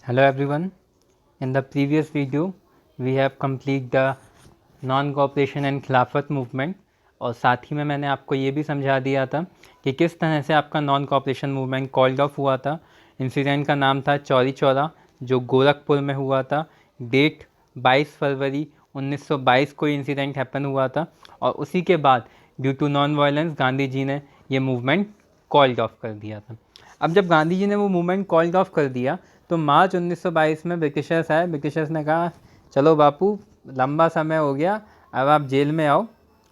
Hello everyone. In the previous video, we have complete the non-cooperation and खिलाफत movement और साथ ही में मैंने आपको ये भी समझा दिया था कि किस तरह से आपका non cooperation movement called off हुआ था। इंसिडेंट का नाम था चौरी चौरा जो गोरखपुर में हुआ था। डेट 22 फरवरी 1922 को इंसिडेंट हैपन हुआ था और उसी के बाद due to non violence Gandhi ji ने ये मूवमेंट कॉल्ड ऑफ कर दिया था। अब जब गांधी जी ने वो मूवमेंट कॉल्ड ऑफ कर दिया तो मार्च 1922 में ब्रिटिशर्स आए। ब्रिटिशर्स ने कहा चलो बापू लंबा समय हो गया, अब आप जेल में आओ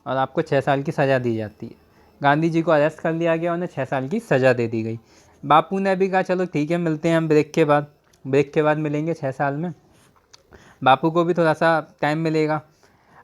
और आपको 6 साल की सज़ा दी जाती है। गांधी जी को अरेस्ट कर लिया गया, उन्हें 6 साल की सज़ा दे दी गई। बापू ने भी कहा चलो ठीक है, मिलते हैं हम ब्रेक के बाद मिलेंगे 6 साल में। बापू को भी थोड़ा सा टाइम मिलेगा।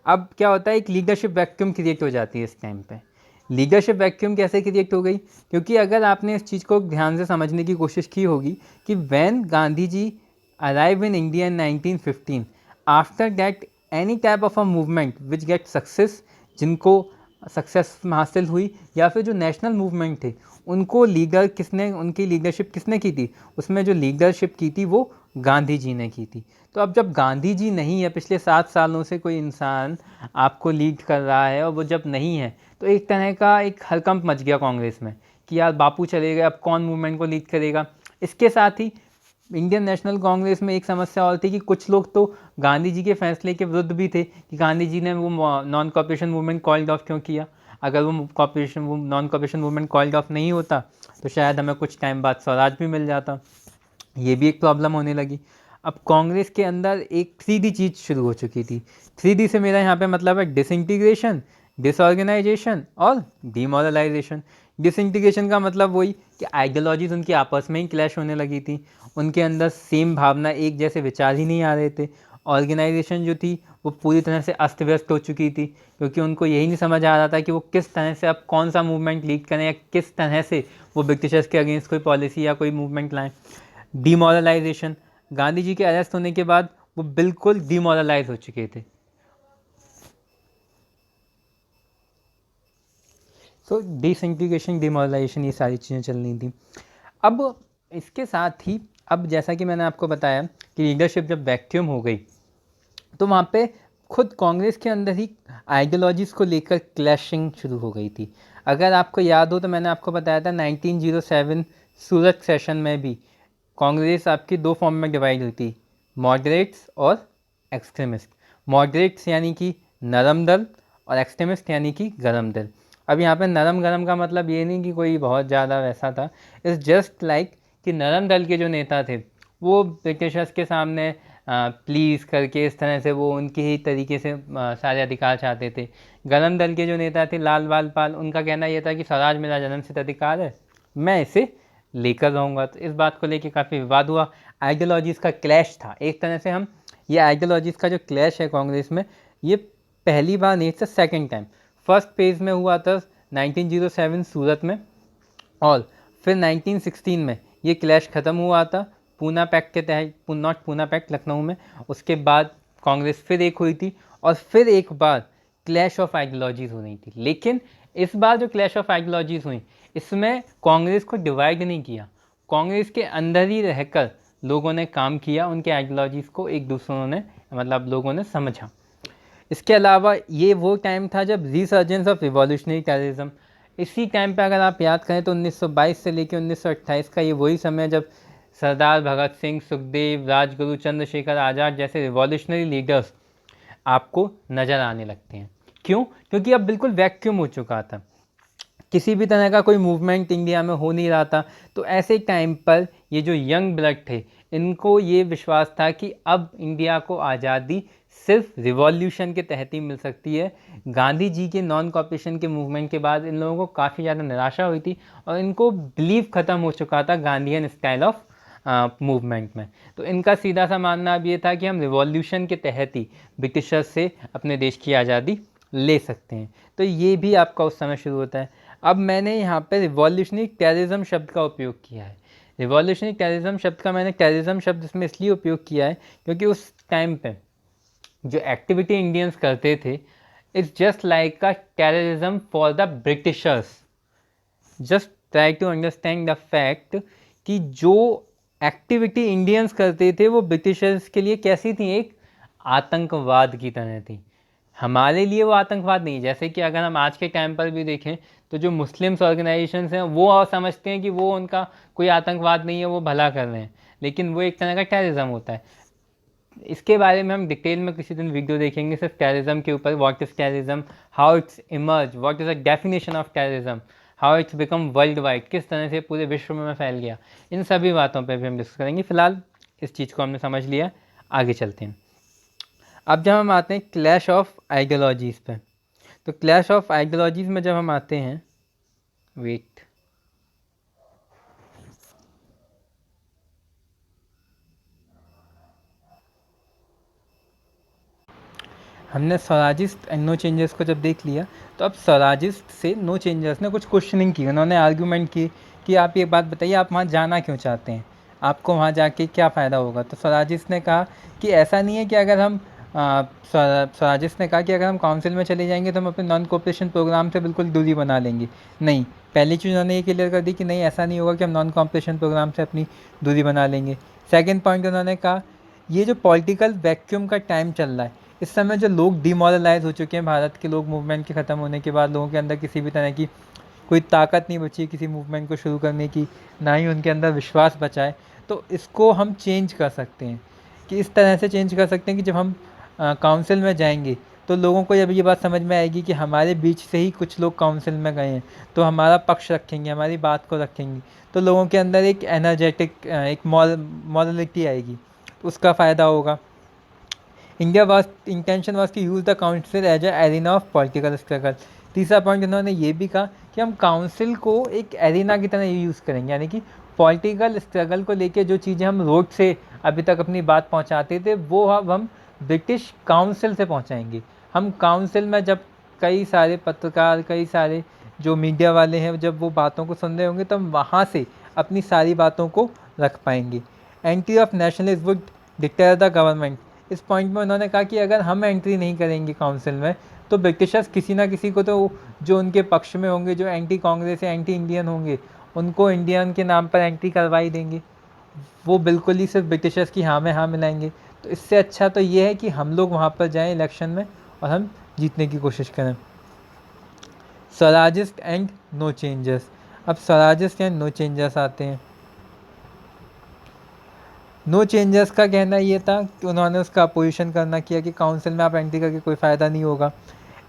अब क्या होता है, एक लीडरशिप वैक्यूम क्रिएट हो जाती है इस टाइम पे। लीडरशिप वैक्यूम कैसे क्रिएट हो गई? क्योंकि अगर आपने इस चीज़ को ध्यान से समझने की कोशिश की होगी कि when Gandhi ji arrive in India in 1915, after that any type of a movement which get success, जिनको सक्सेस हासिल हुई या फिर जो नेशनल मूवमेंट थे उनको लीडर किसने, उनकी लीडरशिप किसने की थी? उसमें जो लीडरशिप की थी वो गांधी जी ने की थी। तो अब जब गांधी जी नहीं है, पिछले 7 सालों से कोई इंसान आपको लीड कर रहा है और वो जब नहीं है तो एक तरह का एक हड़कंप मच गया कांग्रेस में कि यार बापू चले गए, अब कौन मूवमेंट को लीड करेगा। इसके साथ ही इंडियन नेशनल कांग्रेस में एक समस्या और थी कि कुछ लोग तो गांधी जी के फैसले के विरुद्ध भी थे कि गांधी जी ने वो non cooperation movement called off क्यों किया। अगर वो non cooperation movement called off नहीं होता तो शायद हमें कुछ टाइम बाद स्वराज भी मिल जाता। ये भी एक प्रॉब्लम होने लगी। अब कांग्रेस के अंदर एक 3D चीज़ शुरू हो चुकी थी। 3D से मेरा यहाँ पे मतलब है डिसइंटीग्रेशन, डिसऑर्गेनाइजेशन और डीमोरलाइजेशन। डिसइंटीग्रेशन का मतलब वही कि आइडियोलॉजीज उनकी आपस में ही क्लैश होने लगी थी, उनके अंदर सेम भावना, एक जैसे विचार ही नहीं आ रहे थे। ऑर्गेनाइजेशन जो थी वो पूरी तरह से अस्त व्यस्त हो चुकी थी, क्योंकि उनको यही नहीं समझ आ रहा था कि वो किस तरह से अब कौन सा मूवमेंट लीड करें या किस तरह से वो ब्रिटिशर्स के अगेंस्ट कोई पॉलिसी या कोई मूवमेंट लाएं। डीमोरलाइजेशन, गांधी जी के अरेस्ट होने के बाद वो बिल्कुल डीमोरलाइज हो चुके थे। तो डिसइंटीग्रेशन, डिमोरलाइजेशन, ये सारी चीज़ें चल रही थी। अब इसके साथ ही अब जैसा कि मैंने आपको बताया कि लीडरशिप जब वैक्यूम हो गई तो वहाँ पे खुद कांग्रेस के अंदर ही आइडियोलॉजीज़ को लेकर क्लैशिंग शुरू हो गई थी। अगर आपको याद हो तो मैंने आपको बताया था 1907 सूरत सेशन में भी कांग्रेस आपकी दो फॉर्म में डिवाइड हुई थी, मॉडरेट्स और एक्सट्रीमिस्ट। मॉडरेट्स यानी कि नरम दल और एक्सट्रीमिस्ट यानी कि गरम दल। अब यहाँ पे नरम गरम का मतलब ये नहीं कि कोई बहुत ज़्यादा वैसा था, इट्स जस्ट लाइक कि नरम दल के जो नेता थे वो ब्रिटिशर्स के सामने प्लीज़ करके इस तरह से वो उनके ही तरीके से सारे अधिकार चाहते थे। गरम दल के जो नेता थे लाल बाल पाल, उनका कहना यह था कि स्वराज मेरा जन्मसिद्ध अधिकार है, मैं इसे लेकर रहूँगा। तो इस बात को लेकर काफ़ी विवाद हुआ, आइडियोलॉजीज़ का क्लैश था एक तरह से। हम ये आइडियोलॉजीज़ का जो क्लैश है कांग्रेस में, ये पहली बार नहीं था, सेकेंड टाइम। फर्स्ट फेज़ में हुआ था 1907 सूरत में, और फिर 1916 में ये क्लैश ख़त्म हुआ था पूना पैक्ट के तहत, नॉट पूना पैक्ट, लखनऊ में। उसके बाद कांग्रेस फिर एक हुई थी और फिर एक बार क्लैश ऑफ आइडियोलॉजीज़ हो रही थी। लेकिन इस बार जो क्लैश ऑफ आइडियोलॉजीज़ हुई इसमें कांग्रेस को डिवाइड नहीं किया, कांग्रेस के अंदर ही रहकर लोगों ने काम किया, उनके आइडियोलॉजीज़ को एक दूसरों ने मतलब लोगों ने समझा। इसके अलावा ये वो टाइम था जब रिसर्जेंस ऑफ रिवॉल्यूशनरी टेररिज्म, इसी टाइम पे अगर आप याद करें तो 1922 से लेकर 1928 का ये वही समय जब सरदार भगत सिंह, सुखदेव, राजगुरु, चंद्रशेखर आज़ाद जैसे रिवॉल्यूशनरी लीडर्स आपको नज़र आने लगते हैं। क्यों? क्योंकि अब बिल्कुल वैक्यूम हो चुका था, किसी भी तरह का कोई मूवमेंट इंडिया में हो नहीं रहा था। तो ऐसे टाइम पर ये जो यंग ब्लड थे इनको ये विश्वास था कि अब इंडिया को आज़ादी सिर्फ रिवॉल्यूशन के तहत ही मिल सकती है। गांधी जी के नॉन कॉपरेशन के मूवमेंट के बाद इन लोगों को काफ़ी ज़्यादा निराशा हुई थी और इनको बिलीव ख़त्म हो चुका था गांधीयन स्टाइल ऑफ मूवमेंट में। तो इनका सीधा सा मानना अब ये था कि हम रिवॉल्यूशन के तहत ही ब्रिटिशर्स से अपने देश की आज़ादी ले सकते हैं। तो ये भी आपका उस समय शुरू होता है। अब मैंने यहाँ पे रिवॉल्यूशनरी टेररिज्म शब्द का उपयोग किया है। रिवॉल्यूशनरी टेररिज्म शब्द का मैंने टेररिज्म शब्द इसमें इसलिए उपयोग किया है क्योंकि उस टाइम पे जो एक्टिविटी इंडियंस करते थे, it's just like a terrorism for the Britishers. Just try to understand the fact कि जो एक्टिविटी इंडियंस करते थे वो ब्रिटिशर्स के लिए कैसी थी, एक आतंकवाद की तरह थी। हमारे लिए वो आतंकवाद नहीं। जैसे कि अगर हम आज के टाइम पर भी देखें तो जो मुस्लिम्स ऑर्गेनाइजेशंस हैं वो समझते हैं कि वो उनका कोई आतंकवाद नहीं है, वो भला कर रहे हैं, लेकिन वो एक तरह का टेररिज्म होता है। इसके बारे में हम डिटेल में किसी दिन वीडियो देखेंगे सिर्फ टेररिज्म के ऊपर, what is terrorism, how it's emerge, what is the definition of terrorism, how it's become world wide, किस तरह से पूरे विश्व में फैल गया। इन सभी बातों पे भी हम डिस्कस करेंगे। फिलहाल इस चीज़ को हमने समझ लिया, आगे चलते हैं। अब जब हम आते हैं क्लैश ऑफ आइडियोलॉजीज़ पे, तो क्लैश ऑफ आइडियोलॉजीज़ में जब हम आते हैं, वेट, हमने स्वराजिस्ट एंड नो चेंजर्स को जब देख लिया, तो अब स्वराजिस्ट से नो चेंजर्स ने कुछ क्वेश्चनिंग की, उन्होंने आर्ग्यूमेंट की कि आप ये बात बताइए, आप वहाँ जाना क्यों चाहते हैं, आपको वहाँ जाके क्या फ़ायदा होगा। तो स्वराजिस्ट ने कहा कि ऐसा नहीं है कि अगर हम स्वराजिस्ट ने कहा कि अगर हम काउंसिल में चले जाएंगे तो हम अपने नॉन कोऑपरेशन प्रोग्राम से बिल्कुल दूरी बना लेंगे। नहीं, पहली चीज़ उन्होंने ये क्लियर कर दी कि नहीं, ऐसा नहीं होगा कि हम नॉन कोऑपरेशन प्रोग्राम से अपनी दूरी बना लेंगे। सेकेंड पॉइंट उन्होंने कहा, ये जो पॉलिटिकल वैक्यूम का टाइम चल रहा है, इस समय जो लोग डिमोरलाइज हो चुके हैं, भारत के लोग मूवमेंट के ख़त्म होने के बाद लोगों के अंदर किसी भी तरह की कोई ताकत नहीं बची किसी मूवमेंट को शुरू करने की, ना ही उनके अंदर विश्वास बचा है। तो इसको हम चेंज कर सकते हैं, कि इस तरह से चेंज कर सकते हैं कि जब हम काउंसिल में जाएंगे तो लोगों को जब ये बात समझ में आएगी कि हमारे बीच से ही कुछ लोग काउंसिल में गए हैं, तो हमारा पक्ष रखेंगे, हमारी बात को रखेंगे, तो लोगों के अंदर एक एनर्जेटिक, एक मॉरलिटी आएगी, तो उसका फ़ायदा होगा। India was intention was to use the council as a arena of political struggle. तीसरा पॉइंट उन्होंने ये भी कहा कि हम काउंसिल को एक एरिना की तरह यूज़ करेंगे, यानी कि पॉलिटिकल स्ट्रगल को लेके जो चीज़ें हम रोड से अभी तक अपनी बात पहुंचाते थे, वो अब हम ब्रिटिश काउंसिल से पहुंचाएंगे। हम काउंसिल में जब कई सारे पत्रकार, कई सारे जो मीडिया वाले हैं, जब वो बातों को सुन रहे होंगे, तो हम वहाँ से अपनी सारी बातों को रख पाएंगे। Entry of nationalist would dictate the government. इस पॉइंट में उन्होंने कहा कि अगर हम एंट्री नहीं करेंगे काउंसिल में, तो ब्रिटिशर्स किसी ना किसी को, तो जो उनके पक्ष में होंगे, जो एंटी कांग्रेस या एंटी इंडियन होंगे, उनको इंडियन के नाम पर एंट्री करवाई देंगे। वो बिल्कुल ही सिर्फ ब्रिटिशर्स की हाँ में हाँ मिलाएंगे। तो इससे अच्छा तो ये है कि हम लोग वहाँ पर जाएं इलेक्शन में और हम जीतने की कोशिश करें। Swarajist and no changers. अब स्वराजिस्ट एंड नो चेंजर्स आते हैं। नो चेंजर्स का कहना ये था कि उन्होंने उसका अपोजिशन करना किया कि काउंसिल में आप एंट्री करके कोई फ़ायदा नहीं होगा।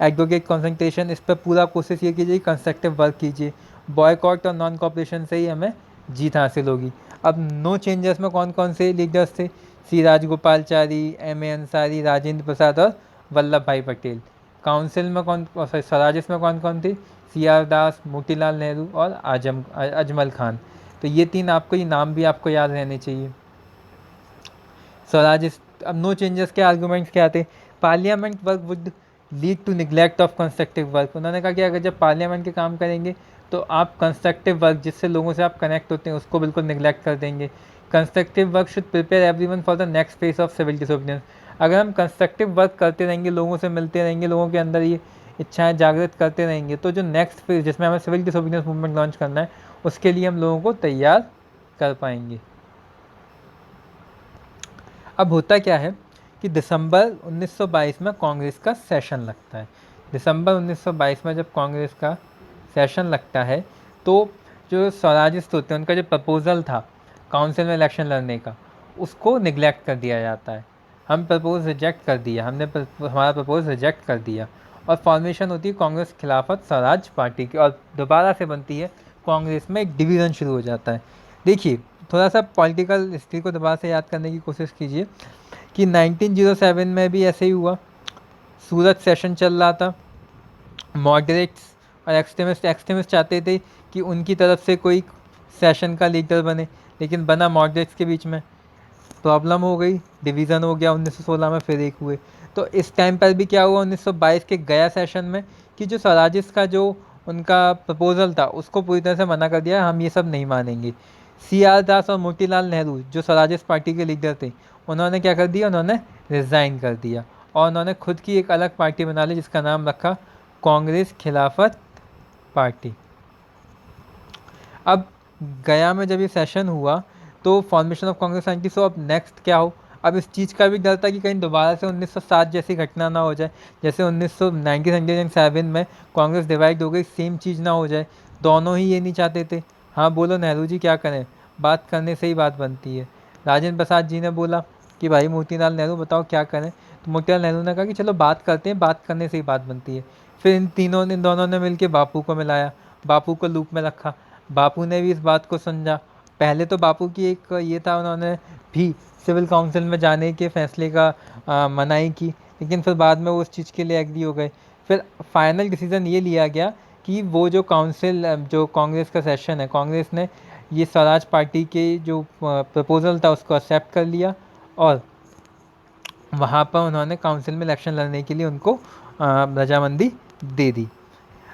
एडवोकेट कंसंट्रेशन, इस पर पूरा कोशिश ये कीजिए, कंस्ट्रक्टिव वर्क कीजिए, बॉयकॉट और नॉन कॉपरेशन से ही हमें जीत हासिल होगी। अब नो चेंजर्स में कौन कौन से लीडर्स थे? सी राजगोपालचारी, एम ए अंसारी, राजेंद्र प्रसाद और वल्लभ भाई पटेल। काउंसिल में कौन, सॉरी स्वराजिस्ट में कौन कौन थे? सी आर दास, मोतीलाल नेहरू और अजमल खान। तो ये तीन आपको, ये नाम भी आपको याद रहने चाहिए। स्वराजिस्ट। अब नो चेंजेस के आर्गूमेंट्स क्या थे? Parliament work would lead to neglect of constructive work. उन्होंने कहा कि अगर जब पार्लियामेंट के काम करेंगे तो आप कंस्ट्रक्टिव वर्क, जिससे लोगों से आप कनेक्ट होते हैं, उसको बिल्कुल निगलेक्ट कर देंगे। Constructive work should prepare everyone for the next phase of civil disobedience. अगर हम कंस्ट्रक्टिव वर्क करते रहेंगे, लोगों से मिलते रहेंगे, लोगों के अंदर ये इच्छाएं जागृत करते रहेंगे, तो जो नेक्स्ट फेज जिसमें हमें सिविल डिसोबीडियंस मूवमेंट लॉन्च करना है, उसके लिए हम लोगों को तैयार कर पाएंगे। अब होता क्या है कि दिसंबर 1922 में कांग्रेस का सेशन लगता है। दिसंबर 1922 में जब कांग्रेस का सेशन लगता है, तो जो स्वराजिस्ट होते हैं, उनका जो प्रपोज़ल था काउंसिल में इलेक्शन लड़ने का, उसको निगलेक्ट कर दिया जाता है। हम प्रपोज रिजेक्ट कर दिया, हमारा प्रपोज रिजेक्ट कर दिया, और फॉर्मेशन होती है कांग्रेस खिलाफत स्वराज पार्टी की, और दोबारा से बनती है कांग्रेस में एक डिवीज़न शुरू हो जाता है। देखिए, थोड़ा सा पॉलिटिकल हिस्ट्री को दोबारा से याद करने की कोशिश कीजिए कि 1907 में भी ऐसे ही हुआ। सूरत सेशन चल रहा था, मॉडरेट्स और एक्सट्रीमिस्ट चाहते थे कि उनकी तरफ से कोई सेशन का लीडर बने, लेकिन बना मॉडरेट्स के बीच में, प्रॉब्लम हो गई, डिवीज़न हो गया। 1916 में फिर एक हुए। तो इस टाइम पर भी क्या हुआ 1922 के गया सेशन में, कि जो स्वराजिस्ट का जो उनका प्रपोज़ल था, उसको पूरी तरह से मना कर दिया, हम ये सब नहीं मानेंगे। सी आर दास और मोतीलाल नेहरू, जो स्वराजिस्ट पार्टी के लीडर थे, उन्होंने क्या कर दिया, उन्होंने रिज़ाइन कर दिया, और उन्होंने खुद की एक अलग पार्टी बना ली, जिसका नाम रखा कांग्रेस खिलाफत पार्टी। अब गया में जब ये सेशन हुआ, तो फॉर्मेशन ऑफ कांग्रेस 1900, अब नेक्स्ट क्या हो। अब इस चीज़ का भी डर था कि कहीं दोबारा से 1907 जैसी घटना ना हो जाए, जैसे 1907 में कांग्रेस डिवाइड हो गई, सेम चीज़ ना हो जाए। दोनों ही ये नहीं चाहते थे। हाँ बोलो नेहरू जी, क्या करें, बात करने से ही बात बनती है। राजेंद्र प्रसाद जी ने बोला कि भाई मोतीलाल नेहरू बताओ क्या करें, तो मोतीलाल नेहरू ने कहा कि चलो बात करते हैं, बात करने से ही बात बनती है। फिर इन दोनों ने मिलकर बापू को मिलाया, बापू को लूप में रखा, बापू ने भी इस बात को समझा। पहले तो बापू की एक ये था, उन्होंने भी सिविल काउंसिल में जाने के फैसले का मनाही की, लेकिन फिर बाद में वो उस चीज़ के लिए एग्री हो गए। फिर फाइनल डिसीजन ये लिया गया कि वो जो काउंसिल, जो कांग्रेस का सेशन है, कांग्रेस ने ये स्वराज पार्टी के जो प्रपोज़ल था उसको एक्सेप्ट कर लिया, और वहाँ पर उन्होंने काउंसिल में इलेक्शन लड़ने के लिए उनको रजामंदी दे दी।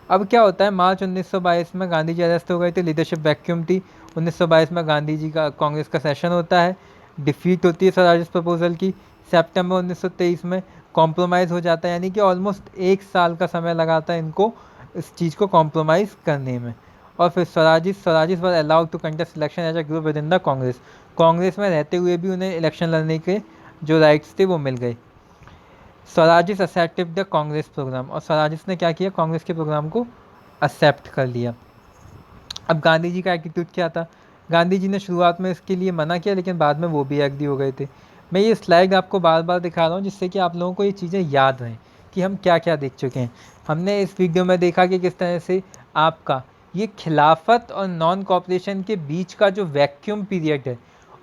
अब क्या होता है, मार्च 1922 में गांधी जी अरेस्ट हो गए थे, लीडरशिप वैक्यूम थी। 1922 में गांधी जी का कांग्रेस का सेशन होता है, डिफीट होती है स्वराज प्रपोजल की। सितंबर 1923 में कॉम्प्रोमाइज़ हो जाता है, यानी कि ऑलमोस्ट 1 साल का समय लगा था इनको इस चीज़ को कॉम्प्रोमाइज़ करने में। और फिर Swarajists were allowed to contest election as a group within the Congress. Congress में रहते हुए भी उन्हें इलेक्शन लड़ने के जो राइट्स थे वो मिल गए। Swarajists accepted the Congress program, और स्वराजिस ने क्या किया, कांग्रेस के प्रोग्राम को एक्सेप्ट कर लिया। अब गांधी जी का एटीट्यूड क्या था, गांधी जी ने शुरुआत में इसके लिए मना किया, लेकिन बाद में वो भी एग्री हो गए थे। मैं ये स्लाइड आपको बार बार दिखा रहा हूँ जिससे कि आप लोगों को ये चीज़ें याद रहें कि हम क्या क्या देख चुके हैं। हमने इस वीडियो में देखा कि किस तरह से आपका ये खिलाफत और नॉन कॉपरेशन के बीच का जो वैक्यूम पीरियड है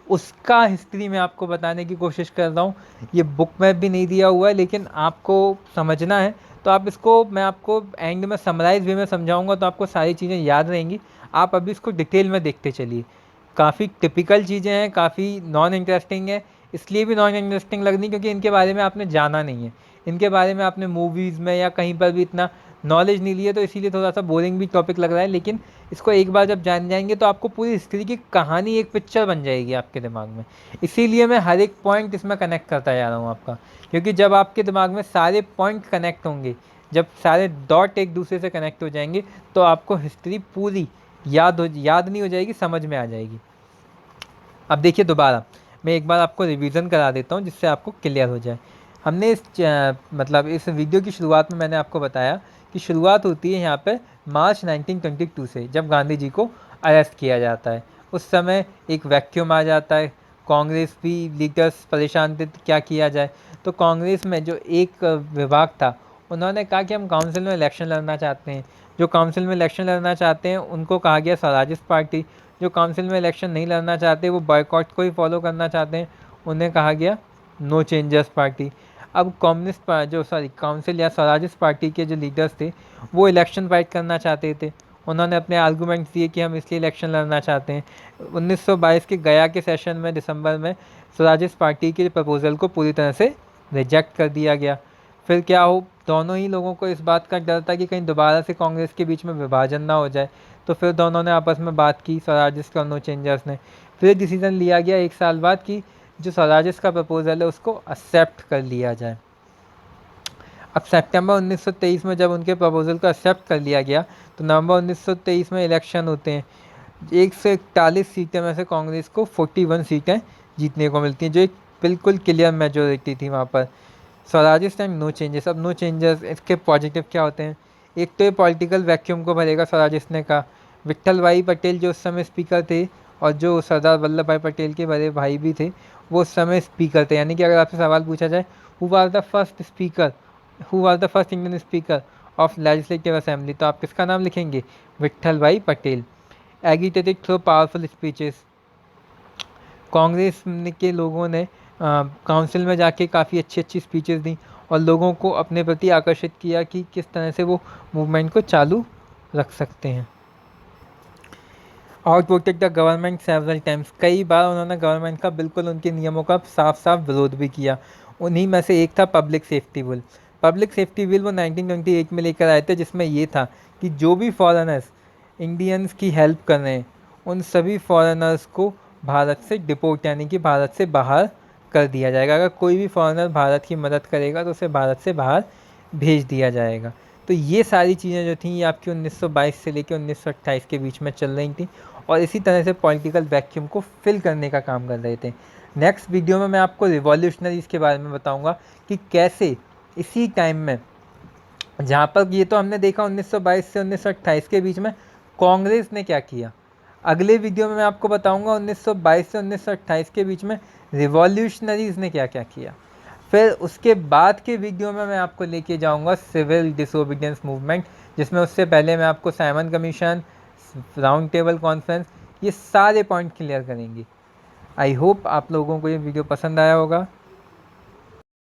उसका हिस्ट्री में आपको बताने की कोशिश कर रहा हूँ। ये बुक में भी नहीं दिया हुआ है, लेकिन आपको समझना है तो आप इसको, मैं आपको एंड में समराइज वे में समझाऊंगा तो आपको सारी चीज़ें याद रहेंगी। आप अभी इसको डिटेल में देखते चलिए। काफ़ी टिपिकल चीज़ें हैं, काफ़ी नॉन इंटरेस्टिंग है, इसलिए भी नॉन इंटरेस्टिंग लगनी क्योंकि इनके बारे में आपने जाना नहीं है, इनके बारे में आपने मूवीज़ में या कहीं पर भी इतना नॉलेज नहीं ली है, तो इसीलिए थोड़ा सा बोरिंग भी टॉपिक लग रहा है। लेकिन इसको एक बार जब जान जाएंगे तो आपको पूरी हिस्ट्री की कहानी, एक पिक्चर बन जाएगी आपके दिमाग में। इसीलिए मैं हर एक पॉइंट इसमें कनेक्ट करता जा रहा हूँ आपका, क्योंकि जब आपके दिमाग में सारे पॉइंट कनेक्ट होंगे, जब सारे डॉट एक दूसरे से कनेक्ट हो जाएंगे, तो आपको हिस्ट्री पूरी याद नहीं हो जाएगी, समझ में आ जाएगी। अब देखिए दोबारा मैं एक बार आपको रिवीजन करा देता हूँ जिससे आपको क्लियर हो जाए। हमने मतलब इस वीडियो की शुरुआत में मैंने आपको बताया कि शुरुआत होती है यहाँ पे मार्च 1922 से, जब गांधी जी को अरेस्ट किया जाता है। उस समय एक वैक्यूम आ जाता है, कांग्रेस भी लीडर्स परेशान थे क्या किया जाए। तो कांग्रेस में जो एक विभाग था उन्होंने कहा कि हम काउंसिल में इलेक्शन लड़ना चाहते हैं। जो काउंसिल में इलेक्शन लड़ना चाहते हैं उनको कहा गया स्वराजिस्ट पार्टी, जो काउंसिल में इलेक्शन नहीं लड़ना चाहते, वो बॉयकॉट को ही फॉलो करना चाहते हैं, उन्हें कहा गया नो चेंजर्स पार्टी। अब कम्युनिस्ट जो काउंसिल या स्वराजिस्ट पार्टी के जो लीडर्स थे वो इलेक्शन फाइट करना चाहते थे। उन्होंने अपने आर्गूमेंट्स दिए कि हम इसलिए इलेक्शन लड़ना चाहते हैं। 1922 के गया के सेशन में दिसंबर में स्वराजिस्ट पार्टी के प्रपोज़ल को पूरी तरह से रिजेक्ट कर दिया गया। फिर क्या हो, दोनों ही लोगों को इस बात का डर था कि कहीं दोबारा से कांग्रेस के बीच में विभाजन ना हो जाए, तो फिर दोनों ने आपस में बात की, स्वराजिस्ट और नो चेंजर्स ने। फिर डिसीजन लिया गया 1 साल बाद कि जो स्वराजिस्ट का प्रपोजल है उसको एक्सेप्ट कर लिया जाए। अब सितंबर 1923 में जब उनके प्रपोजल को एक्सेप्ट कर लिया गया तो नवंबर 1923 में इलेक्शन होते हैं। 141 सीटें में से कांग्रेस को 41 सीटें जीतने को मिलती हैं, जो एक बिल्कुल क्लियर मेजोरिटी थी वहाँ पर। स्वराजिस्ट एंड नो चेंजेस, अब नो चेंजेस इसके पॉजिटिव क्या होते हैं। एक तो ये पॉलिटिकल वैक्यूम को भरेगा, स्वराजिस्ट ने कहा। विट्ठल भाई पटेल जो उस समय स्पीकर थे और जो सरदार वल्लभ भाई पटेल के बड़े भाई भी थे वो उस समय स्पीकर थे, यानी कि अगर आपसे सवाल पूछा जाए who was the first speaker, who was the first Indian speaker of legislative assembly, तो आप किसका नाम लिखेंगे, Vitthal bhai Patel. Agitated through powerful speeches, Congress के लोगों ने काउंसिल में जाके काफ़ी अच्छी अच्छी स्पीचेस दी और लोगों को अपने प्रति आकर्षित किया कि किस तरह से वो मूवमेंट को चालू रख सकते हैं। Out voted the government several times, कई बार उन्होंने गवर्नमेंट का बिल्कुल उनके नियमों का साफ साफ विरोध भी किया। उन्हीं में से एक था public safety bill. Public safety bill वो 1928 में लेकर आए थे, जिसमें ये था कि जो भी फॉरेनर्स इंडियंस की हेल्प कर रहे हैं उन सभी फॉरेनर्स को भारत से डिपोर्ट, यानी कि भारत से बाहर कर दिया जाएगा। अगर कोई भी फॉरेनर भारत की मदद करेगा तो उसे भारत से बाहर भेज दिया जाएगा। तो ये सारी चीज़ें जो थी ये आपकी 1922 से लेकर 1928 के बीच में चल रही थी। और इसी तरह से पॉलिटिकल वैक्यूम को फिल करने का काम कर रहे थे। नेक्स्ट वीडियो में मैं आपको रिवॉल्यूशनरीज़ के बारे में बताऊंगा कि कैसे इसी टाइम में, जहाँ पर ये तो हमने देखा 1922 से 1928 के बीच में कांग्रेस ने क्या किया, अगले वीडियो में मैं आपको बताऊंगा 1922 से 1928 के बीच में रिवॉल्यूशनरीज़ ने क्या क्या किया। फिर उसके बाद के वीडियो में मैं आपको लेके जाऊंगा सिविल डिसोबीडियंस मूवमेंट, जिसमें उससे पहले मैं आपको Simon commission, round table conference, ये सारे पॉइंट क्लियर करेंगे। आई होप आप लोगों को ये वीडियो पसंद आया होगा।